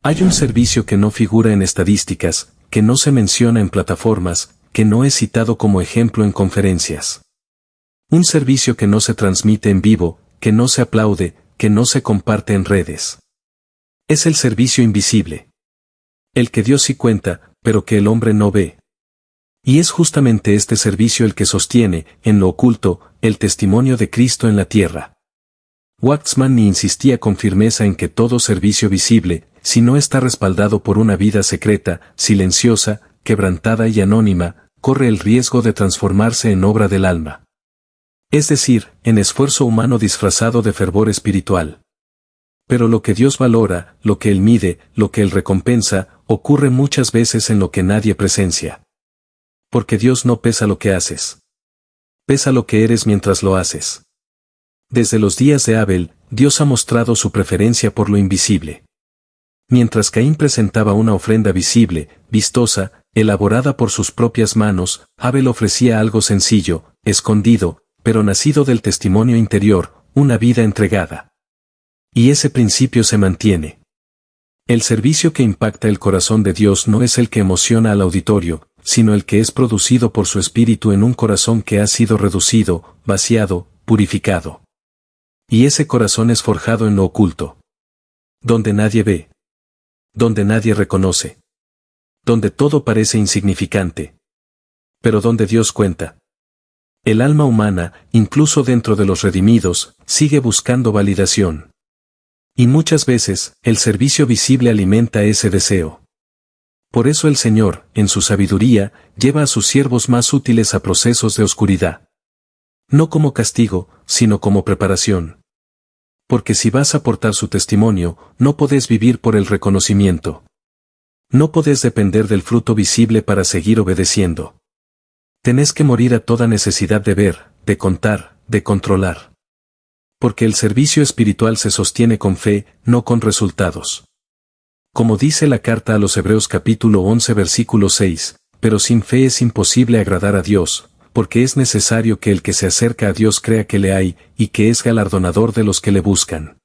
Hay un servicio que no figura en estadísticas, que no se menciona en plataformas, que no es citado como ejemplo en conferencias. Un servicio que no se transmite en vivo, que no se aplaude, que no se comparte en redes. Es el servicio invisible. El que Dios sí cuenta, pero que el hombre no ve. Y es justamente este servicio el que sostiene, en lo oculto, el testimonio de Cristo en la tierra. Waxman insistía con firmeza en que todo servicio visible, si no está respaldado por una vida secreta, silenciosa, quebrantada y anónima, corre el riesgo de transformarse en obra del alma. Es decir, en esfuerzo humano disfrazado de fervor espiritual. Pero lo que Dios valora, lo que Él mide, lo que Él recompensa, ocurre muchas veces en lo que nadie presencia. Porque Dios no pesa lo que haces. Pesa lo que eres mientras lo haces. Desde los días de Abel, Dios ha mostrado su preferencia por lo invisible. Mientras Caín presentaba una ofrenda visible, vistosa, elaborada por sus propias manos, Abel ofrecía algo sencillo, escondido, pero nacido del testimonio interior, una vida entregada. Y ese principio se mantiene. El servicio que impacta el corazón de Dios no es el que emociona al auditorio, sino el que es producido por su espíritu en un corazón que ha sido reducido, vaciado, purificado. Y ese corazón es forjado en lo oculto. Donde nadie ve. Donde nadie reconoce. Donde todo parece insignificante. Pero donde Dios cuenta. El alma humana, incluso dentro de los redimidos, sigue buscando validación. Y muchas veces, el servicio visible alimenta ese deseo. Por eso el Señor, en su sabiduría, lleva a sus siervos más útiles a procesos de oscuridad. No como castigo, sino como preparación. Porque si vas a aportar su testimonio, no podés vivir por el reconocimiento. No podés depender del fruto visible para seguir obedeciendo. Tenés que morir a toda necesidad de ver, de contar, de controlar. Porque el servicio espiritual se sostiene con fe, no con resultados. Como dice la carta a los Hebreos capítulo 11 versículo 6, pero sin fe es imposible agradar a Dios, porque es necesario que el que se acerca a Dios crea que le hay, y que es galardonador de los que le buscan.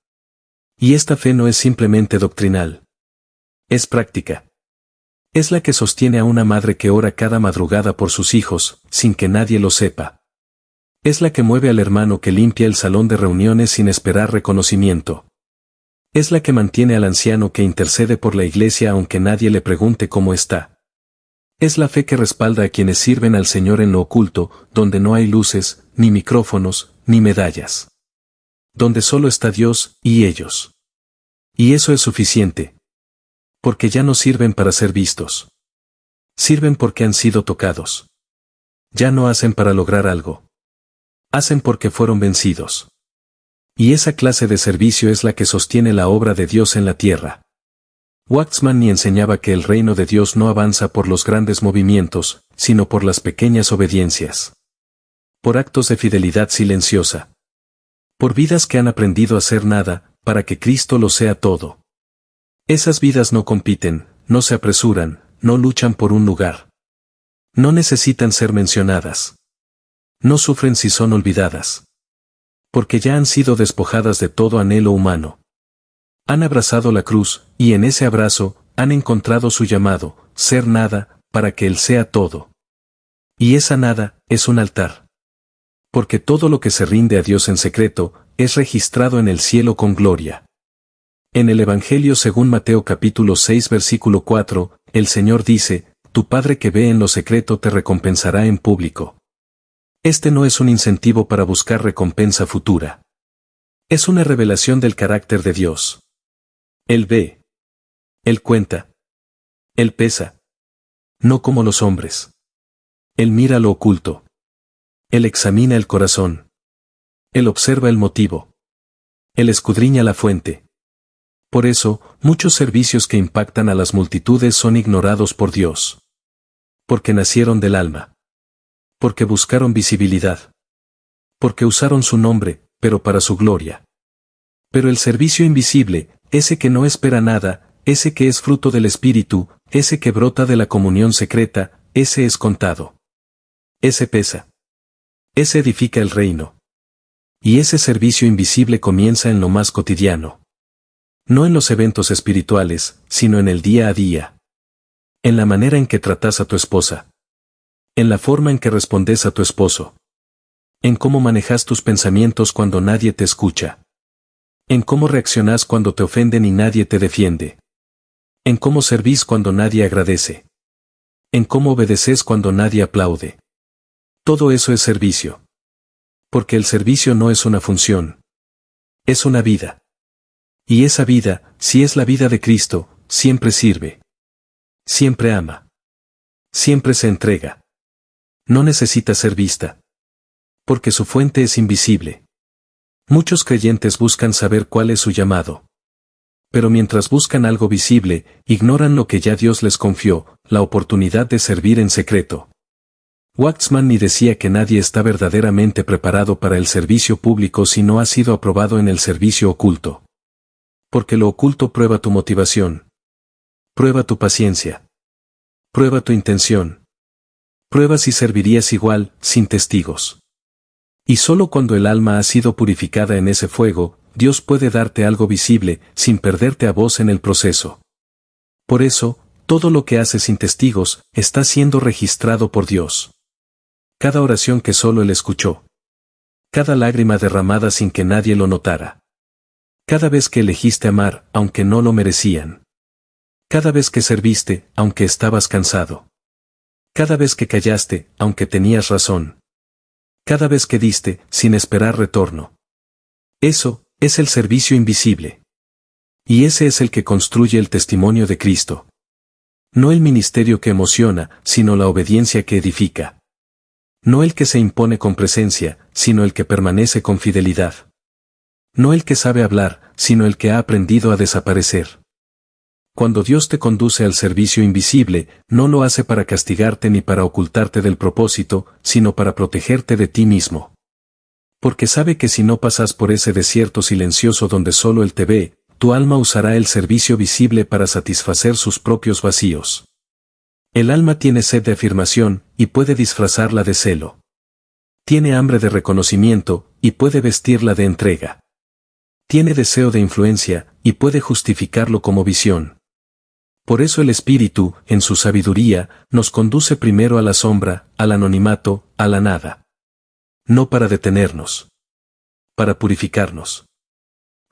Y esta fe no es simplemente doctrinal. Es práctica. Es la que sostiene a una madre que ora cada madrugada por sus hijos, sin que nadie lo sepa. Es la que mueve al hermano que limpia el salón de reuniones sin esperar reconocimiento. Es la que mantiene al anciano que intercede por la iglesia aunque nadie le pregunte cómo está. Es la fe que respalda a quienes sirven al Señor en lo oculto, donde no hay luces, ni micrófonos, ni medallas. Donde solo está Dios, y ellos. Y eso es suficiente. Porque ya no sirven para ser vistos. Sirven porque han sido tocados. Ya no hacen para lograr algo. Hacen porque fueron vencidos. Y esa clase de servicio es la que sostiene la obra de Dios en la tierra. Waxman enseñaba que el reino de Dios no avanza por los grandes movimientos, sino por las pequeñas obediencias. Por actos de fidelidad silenciosa. Por vidas que han aprendido a hacer nada, para que Cristo lo sea todo. Esas vidas no compiten, no se apresuran, no luchan por un lugar. No necesitan ser mencionadas. No sufren si son olvidadas. Porque ya han sido despojadas de todo anhelo humano. Han abrazado la cruz, y en ese abrazo, han encontrado su llamado, ser nada, para que Él sea todo. Y esa nada, es un altar. Porque todo lo que se rinde a Dios en secreto, es registrado en el cielo con gloria. En el Evangelio según Mateo capítulo 6 versículo 4, el Señor dice, tu Padre que ve en lo secreto te recompensará en público. Este no es un incentivo para buscar recompensa futura. Es una revelación del carácter de Dios. Él ve. Él cuenta. Él pesa. No como los hombres. Él mira lo oculto. Él examina el corazón. Él observa el motivo. Él escudriña la fuente. Por eso, muchos servicios que impactan a las multitudes son ignorados por Dios. Porque nacieron del alma. Porque buscaron visibilidad. Porque usaron su nombre, pero para su gloria. Pero el servicio invisible, ese que no espera nada, ese que es fruto del Espíritu, ese que brota de la comunión secreta, ese es contado. Ese pesa. Ese edifica el reino. Y ese servicio invisible comienza en lo más cotidiano. No en los eventos espirituales, sino en el día a día. En la manera en que tratas a tu esposa. En la forma en que respondes a tu esposo. En cómo manejas tus pensamientos cuando nadie te escucha. En cómo reaccionas cuando te ofenden y nadie te defiende. En cómo servís cuando nadie agradece. En cómo obedeces cuando nadie aplaude. Todo eso es servicio. Porque el servicio no es una función. Es una vida. Y esa vida, si es la vida de Cristo, siempre sirve. Siempre ama. Siempre se entrega. No necesita ser vista. Porque su fuente es invisible. Muchos creyentes buscan saber cuál es su llamado. Pero mientras buscan algo visible, ignoran lo que ya Dios les confió, la oportunidad de servir en secreto. Waxman ni decía que nadie está verdaderamente preparado para el servicio público si no ha sido aprobado en el servicio oculto. Porque lo oculto prueba tu motivación. Prueba tu paciencia. Prueba tu intención. Prueba si servirías igual, sin testigos. Y solo cuando el alma ha sido purificada en ese fuego, Dios puede darte algo visible, sin perderte a vos en el proceso. Por eso, todo lo que haces sin testigos, está siendo registrado por Dios. Cada oración que solo Él escuchó. Cada lágrima derramada sin que nadie lo notara. Cada vez que elegiste amar, aunque no lo merecían. Cada vez que serviste, aunque estabas cansado. Cada vez que callaste, aunque tenías razón. Cada vez que diste, sin esperar retorno. Eso, es el servicio invisible. Y ese es el que construye el testimonio de Cristo. No el ministerio que emociona, sino la obediencia que edifica. No el que se impone con presencia, sino el que permanece con fidelidad. No el que sabe hablar, sino el que ha aprendido a desaparecer. Cuando Dios te conduce al servicio invisible, no lo hace para castigarte ni para ocultarte del propósito, sino para protegerte de ti mismo. Porque sabe que si no pasas por ese desierto silencioso donde solo Él te ve, tu alma usará el servicio visible para satisfacer sus propios vacíos. El alma tiene sed de afirmación, y puede disfrazarla de celo. Tiene hambre de reconocimiento, y puede vestirla de entrega. Tiene deseo de influencia, y puede justificarlo como visión. Por eso el Espíritu, en su sabiduría, nos conduce primero a la sombra, al anonimato, a la nada. No para detenernos. Para purificarnos.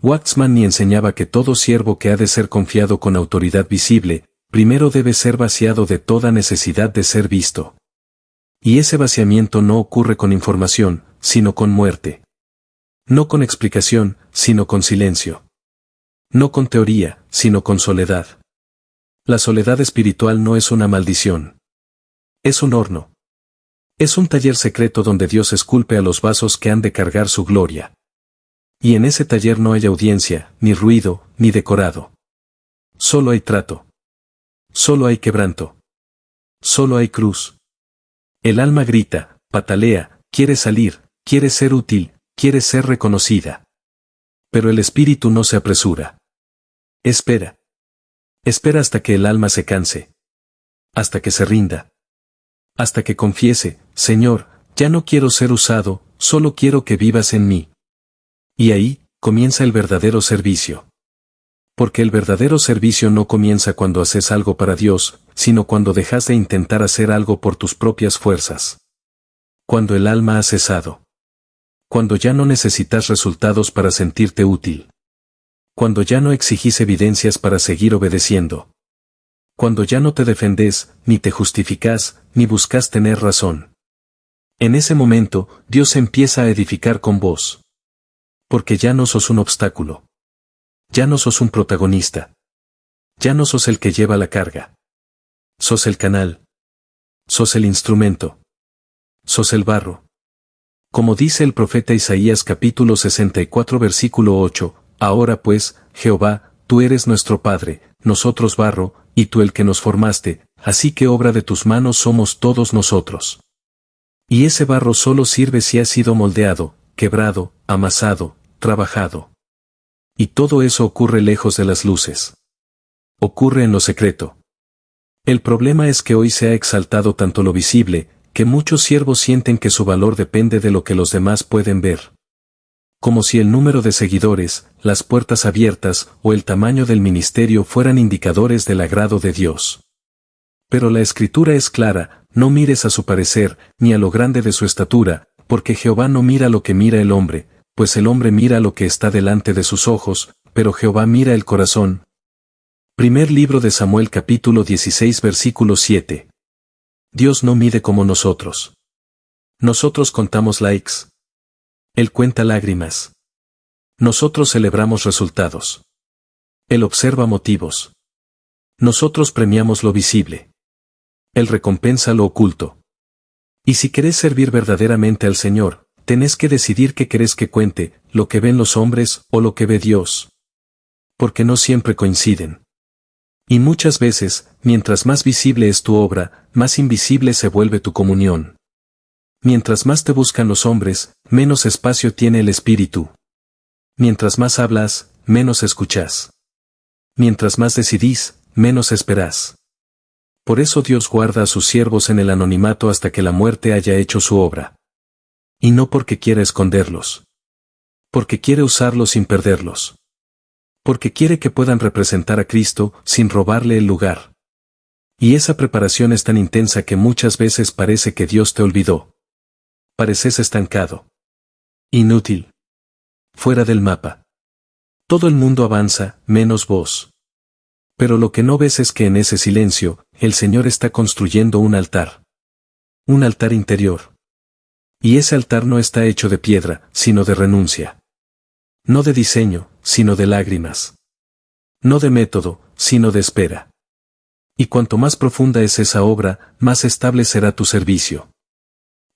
Waxman ni enseñaba que todo siervo que ha de ser confiado con autoridad visible, primero debe ser vaciado de toda necesidad de ser visto. Y ese vaciamiento no ocurre con información, sino con muerte. No con explicación, sino con silencio. No con teoría, sino con soledad. La soledad espiritual no es una maldición. Es un horno. Es un taller secreto donde Dios esculpe a los vasos que han de cargar su gloria. Y en ese taller no hay audiencia, ni ruido, ni decorado. Solo hay trato. Solo hay quebranto. Solo hay cruz. El alma grita, patalea, quiere salir, quiere ser útil, quiere ser reconocida. Pero el espíritu no se apresura. Espera. Espera hasta que el alma se canse. Hasta que se rinda. Hasta que confiese, Señor, ya no quiero ser usado, solo quiero que vivas en mí. Y ahí, comienza el verdadero servicio. Porque el verdadero servicio no comienza cuando haces algo para Dios, sino cuando dejas de intentar hacer algo por tus propias fuerzas. Cuando el alma ha cesado. Cuando ya no necesitas resultados para sentirte útil. Cuando ya no exigís evidencias para seguir obedeciendo. Cuando ya no te defendés, ni te justificás, ni buscas tener razón. En ese momento, Dios empieza a edificar con vos. Porque ya no sos un obstáculo. Ya no sos un protagonista. Ya no sos el que lleva la carga. Sos el canal. Sos el instrumento. Sos el barro. Como dice el profeta Isaías capítulo 64 versículo 8, ahora pues, Jehová, tú eres nuestro Padre, nosotros barro, y tú el que nos formaste, así que obra de tus manos somos todos nosotros. Y ese barro solo sirve si ha sido moldeado, quebrado, amasado, trabajado. Y todo eso ocurre lejos de las luces. Ocurre en lo secreto. El problema es que hoy se ha exaltado tanto lo visible, que muchos siervos sienten que su valor depende de lo que los demás pueden ver. como si el número de seguidores, las puertas abiertas o el tamaño del ministerio fueran indicadores del agrado de Dios. Pero la Escritura es clara: no mires a su parecer, ni a lo grande de su estatura, porque Jehová no mira lo que mira el hombre, pues el hombre mira lo que está delante de sus ojos, pero Jehová mira el corazón. Primer libro de Samuel capítulo 16 versículo 7. Dios no mide como nosotros. Nosotros contamos likes. Él cuenta lágrimas. Nosotros celebramos resultados. Él observa motivos. Nosotros premiamos lo visible. Él recompensa lo oculto. Y si querés servir verdaderamente al Señor, tenés que decidir qué querés que cuente, lo que ven los hombres o lo que ve Dios. Porque no siempre coinciden. Y muchas veces, mientras más visible es tu obra, más invisible se vuelve tu comunión. Mientras más te buscan los hombres, menos espacio tiene el Espíritu. Mientras más hablas, menos escuchás. Mientras más decidís, menos esperás. Por eso Dios guarda a sus siervos en el anonimato hasta que la muerte haya hecho su obra. Y no porque quiera esconderlos. Porque quiere usarlos sin perderlos. Porque quiere que puedan representar a Cristo sin robarle el lugar. Y esa preparación es tan intensa que muchas veces parece que Dios te olvidó. Pareces estancado. Inútil. Fuera del mapa. Todo el mundo avanza, menos vos. Pero lo que no ves es que en ese silencio, el Señor está construyendo un altar. Un altar interior. Y ese altar no está hecho de piedra, sino de renuncia. No de diseño, sino de lágrimas. No de método, sino de espera. Y cuanto más profunda es esa obra, más estable será tu servicio.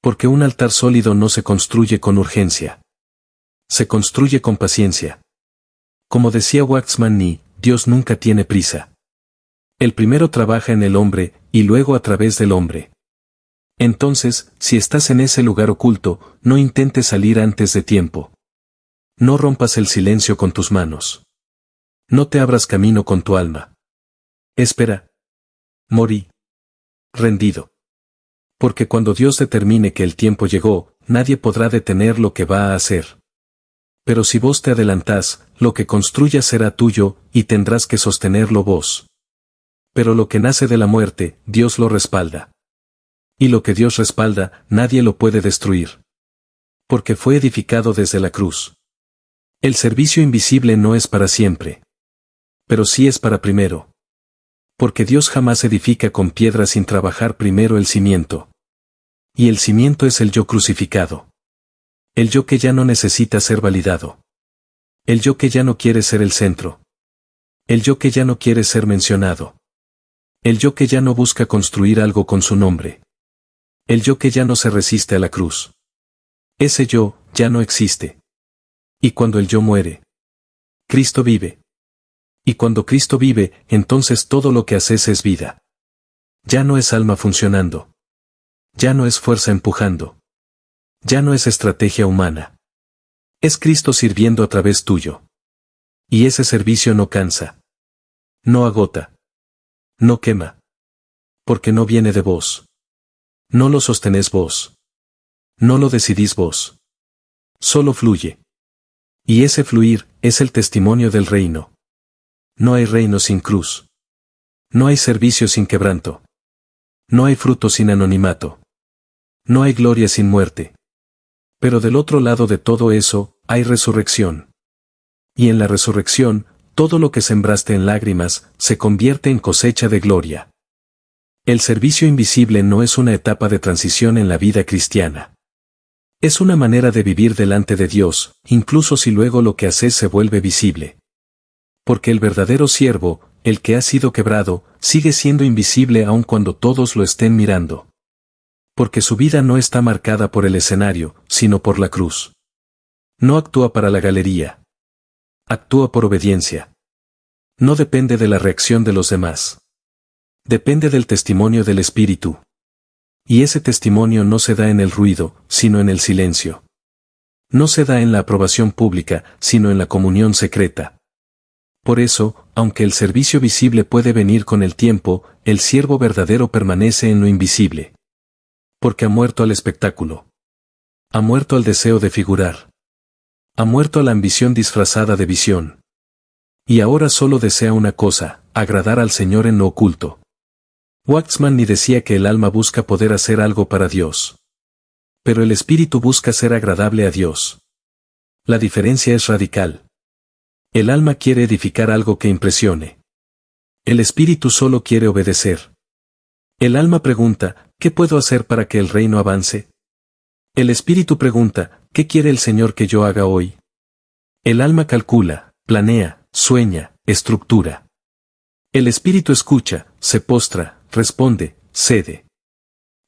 Porque un altar sólido no se construye con urgencia. Se construye con paciencia. Como decía Waxman Nee, Dios nunca tiene prisa. Él primero trabaja en el hombre, y luego a través del hombre. Entonces, si estás en ese lugar oculto, no intentes salir antes de tiempo. No rompas el silencio con tus manos. No te abras camino con tu alma. Espera. Morí. Rendido. Porque cuando Dios determine que el tiempo llegó, nadie podrá detener lo que va a hacer. Pero si vos te adelantás, lo que construyas será tuyo, y tendrás que sostenerlo vos. Pero lo que nace de la muerte, Dios lo respalda. Y lo que Dios respalda, nadie lo puede destruir. Porque fue edificado desde la cruz. El servicio invisible no es para siempre. Pero sí es para primero. Porque Dios jamás edifica con piedras sin trabajar primero el cimiento. Y el cimiento es el yo crucificado. El yo que ya no necesita ser validado. El yo que ya no quiere ser el centro. El yo que ya no quiere ser mencionado. El yo que ya no busca construir algo con su nombre. El yo que ya no se resiste a la cruz. Ese yo, ya no existe. Y cuando el yo muere, Cristo vive. Y cuando Cristo vive, entonces todo lo que haces es vida. Ya no es alma funcionando. Ya no es fuerza empujando. Ya no es estrategia humana. Es Cristo sirviendo a través tuyo. Y ese servicio no cansa. No agota. No quema. Porque no viene de vos. No lo sostenés vos. No lo decidís vos. Solo fluye. Y ese fluir es el testimonio del reino. No hay reino sin cruz. No hay servicio sin quebranto. No hay fruto sin anonimato. No hay gloria sin muerte. Pero del otro lado de todo eso, hay resurrección. Y en la resurrección, todo lo que sembraste en lágrimas, se convierte en cosecha de gloria. El servicio invisible no es una etapa de transición en la vida cristiana. Es una manera de vivir delante de Dios, incluso si luego lo que haces se vuelve visible. Porque el verdadero siervo, el que ha sido quebrado, sigue siendo invisible aun cuando todos lo estén mirando. Porque su vida no está marcada por el escenario, sino por la cruz. No actúa para la galería. Actúa por obediencia. No depende de la reacción de los demás. Depende del testimonio del Espíritu. Y ese testimonio no se da en el ruido, sino en el silencio. No se da en la aprobación pública, sino en la comunión secreta. Por eso, aunque el servicio visible puede venir con el tiempo, el siervo verdadero permanece en lo invisible. Porque ha muerto al espectáculo. Ha muerto al deseo de figurar. Ha muerto a la ambición disfrazada de visión. Y ahora solo desea una cosa, agradar al Señor en lo oculto. Waxman ni decía que el alma busca poder hacer algo para Dios. Pero el espíritu busca ser agradable a Dios. La diferencia es radical. El alma quiere edificar algo que impresione. El espíritu solo quiere obedecer. El alma pregunta, ¿qué puedo hacer para que el reino avance? El espíritu pregunta, ¿qué quiere el Señor que yo haga hoy? El alma calcula, planea, sueña, estructura. El espíritu escucha, se postra, responde, cede.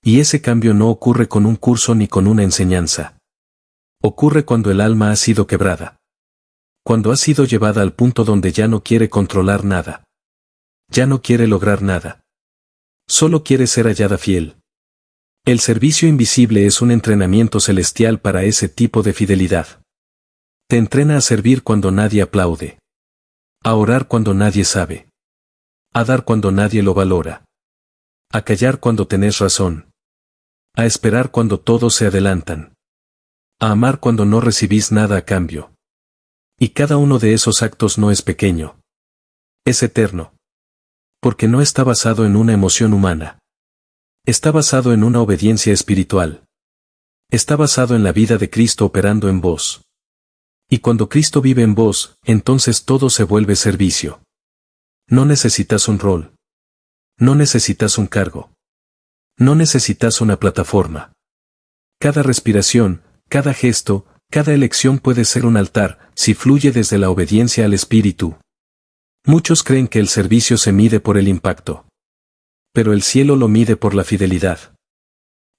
Y ese cambio no ocurre con un curso ni con una enseñanza. Ocurre cuando el alma ha sido quebrada. Cuando ha sido llevada al punto donde ya no quiere controlar nada. Ya no quiere lograr nada. Solo quiere ser hallada fiel. El servicio invisible es un entrenamiento celestial para ese tipo de fidelidad. Te entrena a servir cuando nadie aplaude. A orar cuando nadie sabe. A dar cuando nadie lo valora. A callar cuando tenés razón. A esperar cuando todos se adelantan. A amar cuando no recibís nada a cambio. Y cada uno de esos actos no es pequeño. Es eterno. Porque no está basado en una emoción humana. Está basado en una obediencia espiritual. Está basado en la vida de Cristo operando en vos. Y cuando Cristo vive en vos, entonces todo se vuelve servicio. No necesitas un rol. No necesitas un cargo. No necesitas una plataforma. Cada respiración, cada gesto, cada elección puede ser un altar, si fluye desde la obediencia al Espíritu. Muchos creen que el servicio se mide por el impacto. Pero el cielo lo mide por la fidelidad.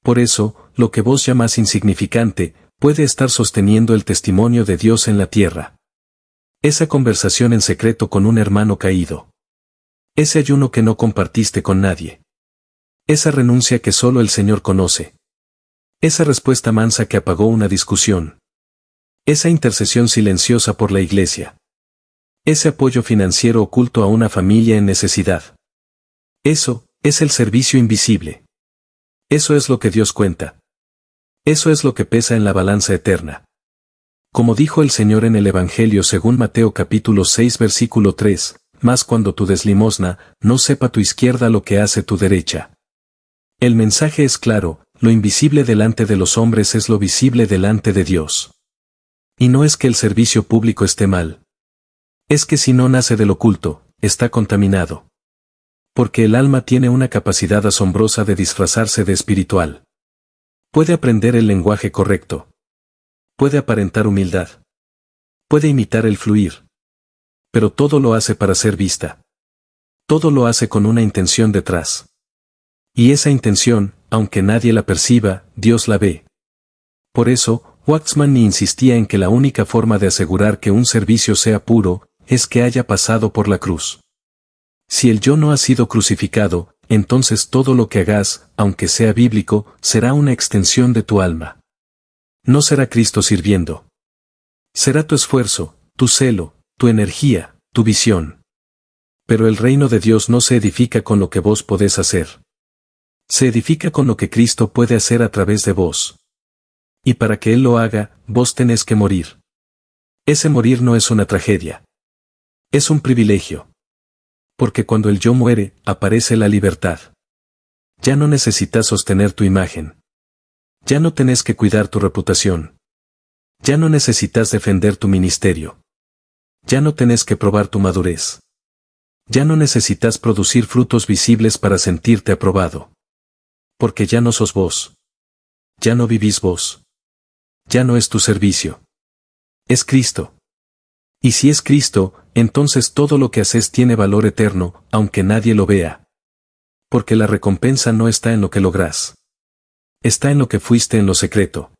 Por eso, lo que vos llamás insignificante, puede estar sosteniendo el testimonio de Dios en la tierra. Esa conversación en secreto con un hermano caído. Ese ayuno que no compartiste con nadie. Esa renuncia que solo el Señor conoce. Esa respuesta mansa que apagó una discusión. Esa intercesión silenciosa por la iglesia. Ese apoyo financiero oculto a una familia en necesidad. Eso es el servicio invisible. Eso es lo que Dios cuenta. Eso es lo que pesa en la balanza eterna. Como dijo el Señor en el Evangelio según Mateo capítulo 6 versículo 3, mas cuando tú des limosna, no sepa tu izquierda lo que hace tu derecha. El mensaje es claro, lo invisible delante de los hombres es lo visible delante de Dios. Y no es que el servicio público esté mal. Es que si no nace del oculto, está contaminado. Porque el alma tiene una capacidad asombrosa de disfrazarse de espiritual. Puede aprender el lenguaje correcto. Puede aparentar humildad. Puede imitar el fluir. Pero todo lo hace para ser vista. Todo lo hace con una intención detrás. Y esa intención, aunque nadie la perciba, Dios la ve. Por eso, Waxman insistía en que la única forma de asegurar que un servicio sea puro, es que haya pasado por la cruz. Si el yo no ha sido crucificado, entonces todo lo que hagas, aunque sea bíblico, será una extensión de tu alma. No será Cristo sirviendo. Será tu esfuerzo, tu celo, tu energía, tu visión. Pero el reino de Dios no se edifica con lo que vos podés hacer. Se edifica con lo que Cristo puede hacer a través de vos. Y para que Él lo haga, vos tenés que morir. Ese morir no es una tragedia. Es un privilegio. Porque cuando el yo muere, aparece la libertad. Ya no necesitas sostener tu imagen. Ya no tenés que cuidar tu reputación. Ya no necesitas defender tu ministerio. Ya no tenés que probar tu madurez. Ya no necesitas producir frutos visibles para sentirte aprobado. Porque ya no sos vos. Ya no vivís vos. Ya no es tu servicio. Es Cristo. Y si es Cristo, entonces todo lo que haces tiene valor eterno, aunque nadie lo vea. Porque la recompensa no está en lo que lográs. Está en lo que fuiste en lo secreto.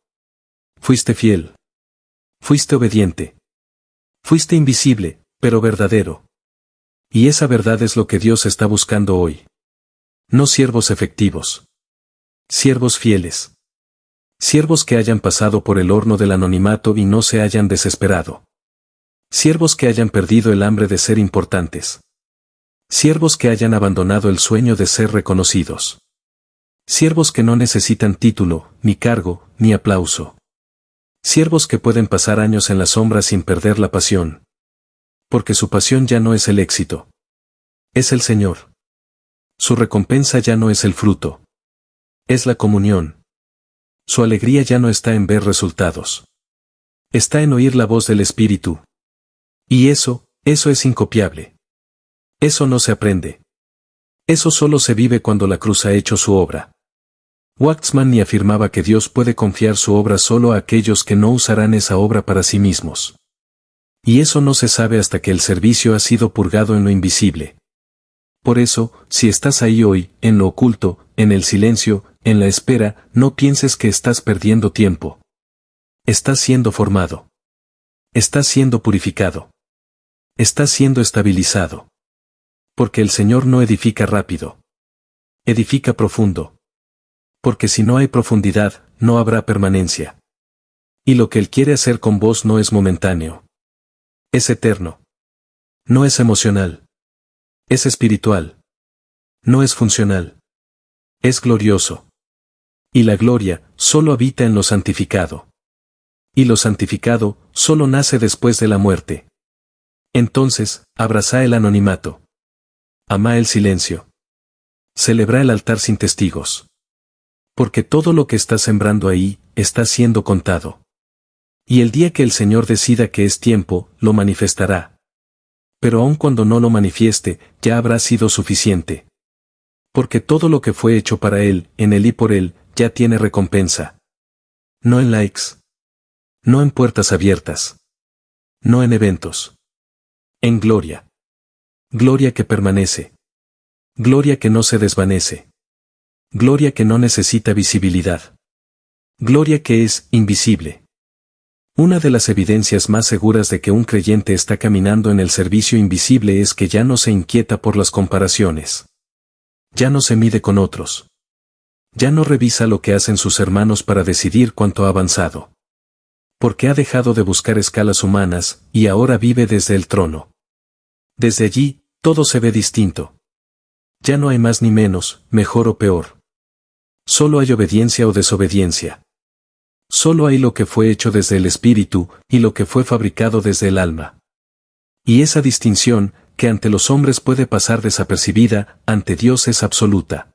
Fuiste fiel. Fuiste obediente. Fuiste invisible, pero verdadero. Y esa verdad es lo que Dios está buscando hoy. No siervos efectivos. Siervos fieles. Siervos que hayan pasado por el horno del anonimato y no se hayan desesperado. Siervos que hayan perdido el hambre de ser importantes. Siervos que hayan abandonado el sueño de ser reconocidos. Siervos que no necesitan título, ni cargo, ni aplauso. Siervos que pueden pasar años en la sombra sin perder la pasión. Porque su pasión ya no es el éxito. Es el Señor. Su recompensa ya no es el fruto. Es la comunión. Su alegría ya no está en ver resultados. Está en oír la voz del Espíritu. Y eso es incopiable. Eso no se aprende. Eso solo se vive cuando la cruz ha hecho su obra. Waxman ni afirmaba que Dios puede confiar su obra solo a aquellos que no usarán esa obra para sí mismos. Y eso no se sabe hasta que el servicio ha sido purgado en lo invisible. Por eso, si estás ahí hoy, en lo oculto, en el silencio, en la espera, no pienses que estás perdiendo tiempo. Estás siendo formado. Estás siendo purificado. Estás siendo estabilizado. Porque el Señor no edifica rápido. Edifica profundo. Porque si no hay profundidad, no habrá permanencia. Y lo que Él quiere hacer con vos no es momentáneo. Es eterno. No es emocional. Es espiritual. No es funcional. Es glorioso. Y la gloria solo habita en lo santificado. Y lo santificado solo nace después de la muerte. Entonces, abraza el anonimato. Ama el silencio. Celebra el altar sin testigos. Porque todo lo que estás sembrando ahí, está siendo contado. Y el día que el Señor decida que es tiempo, lo manifestará. Pero aun cuando no lo manifieste, ya habrá sido suficiente. Porque todo lo que fue hecho para Él, en Él y por Él, ya tiene recompensa. No en likes. No en puertas abiertas. No en eventos. En gloria. Gloria que permanece. Gloria que no se desvanece. Gloria que no necesita visibilidad. Gloria que es invisible. Una de las evidencias más seguras de que un creyente está caminando en el servicio invisible es que ya no se inquieta por las comparaciones. Ya no se mide con otros. Ya no revisa lo que hacen sus hermanos para decidir cuánto ha avanzado. Porque ha dejado de buscar escalas humanas, y ahora vive desde el trono. Desde allí, todo se ve distinto. Ya no hay más ni menos, mejor o peor. Solo hay obediencia o desobediencia. Solo hay lo que fue hecho desde el espíritu, y lo que fue fabricado desde el alma. Y esa distinción, que ante los hombres puede pasar desapercibida, ante Dios es absoluta.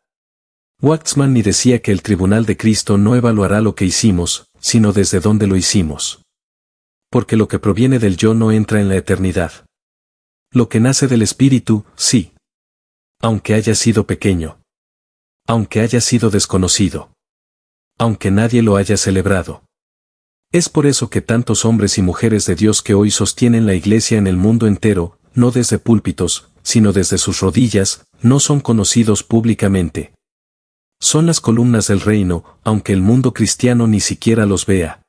Waxman ni decía que el tribunal de Cristo no evaluará lo que hicimos, sino desde dónde lo hicimos. Porque lo que proviene del yo no entra en la eternidad. Lo que nace del espíritu, sí. Aunque haya sido pequeño. Aunque haya sido desconocido. Aunque nadie lo haya celebrado. Es por eso que tantos hombres y mujeres de Dios que hoy sostienen la iglesia en el mundo entero, no desde púlpitos, sino desde sus rodillas, no son conocidos públicamente. Son las columnas del reino, aunque el mundo cristiano ni siquiera los vea.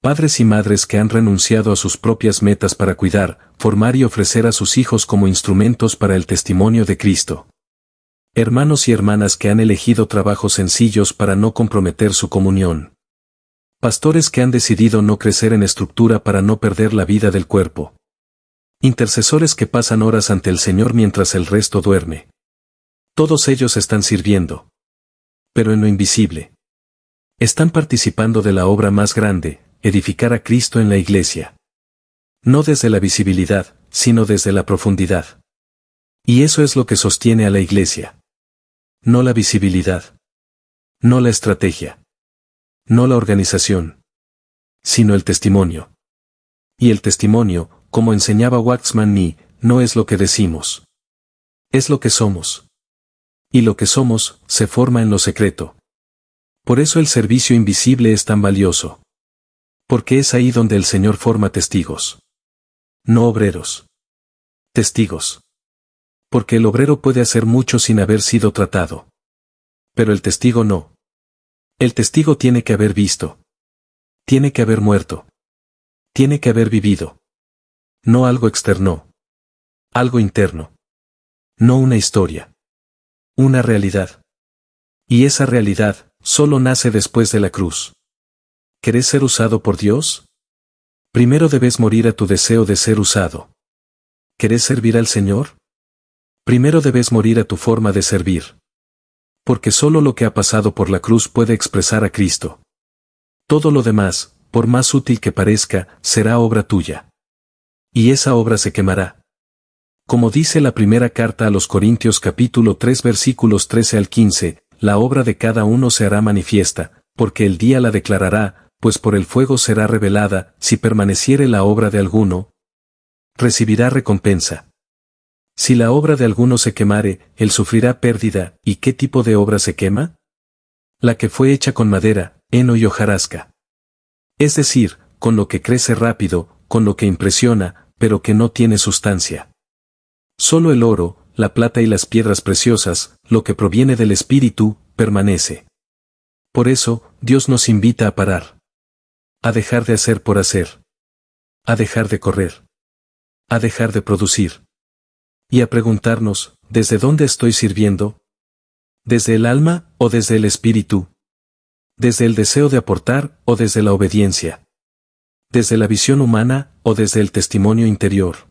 Padres y madres que han renunciado a sus propias metas para cuidar, formar y ofrecer a sus hijos como instrumentos para el testimonio de Cristo. Hermanos y hermanas que han elegido trabajos sencillos para no comprometer su comunión. Pastores que han decidido no crecer en estructura para no perder la vida del cuerpo. Intercesores que pasan horas ante el Señor mientras el resto duerme. Todos ellos están sirviendo. Pero en lo invisible. Están participando de la obra más grande, edificar a Cristo en la iglesia. No desde la visibilidad, sino desde la profundidad. Y eso es lo que sostiene a la iglesia. No la visibilidad. No la estrategia. No la organización. Sino el testimonio. Y el testimonio, como enseñaba Waxman, no es lo que decimos. Es lo que somos. Y lo que somos, se forma en lo secreto. Por eso el servicio invisible es tan valioso. Porque es ahí donde el Señor forma testigos. No obreros. Testigos. Porque el obrero puede hacer mucho sin haber sido tratado. Pero el testigo no. El testigo tiene que haber visto. Tiene que haber muerto. Tiene que haber vivido. No algo externo. Algo interno. No una historia. Una realidad. Y esa realidad, solo nace después de la cruz. ¿Querés ser usado por Dios? Primero debes morir a tu deseo de ser usado. ¿Querés servir al Señor? Primero debes morir a tu forma de servir. Porque solo lo que ha pasado por la cruz puede expresar a Cristo. Todo lo demás, por más útil que parezca, será obra tuya. Y esa obra se quemará. Como dice la primera carta a los Corintios capítulo 3 versículos 13 al 15, la obra de cada uno se hará manifiesta, porque el día la declarará, pues por el fuego será revelada, si permaneciere la obra de alguno, recibirá recompensa. Si la obra de alguno se quemare, él sufrirá pérdida. ¿Y qué tipo de obra se quema? La que fue hecha con madera, heno y hojarasca. Es decir, con lo que crece rápido, con lo que impresiona, pero que no tiene sustancia. Solo el oro, la plata y las piedras preciosas, lo que proviene del Espíritu, permanece. Por eso, Dios nos invita a parar. A dejar de hacer por hacer. A dejar de correr. A dejar de producir. Y a preguntarnos, ¿desde dónde estoy sirviendo? ¿Desde el alma o desde el espíritu? ¿Desde el deseo de aportar o desde la obediencia? ¿Desde la visión humana o desde el testimonio interior?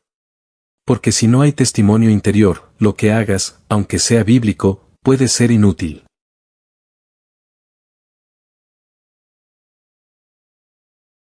Porque si no hay testimonio interior, lo que hagas, aunque sea bíblico, puede ser inútil.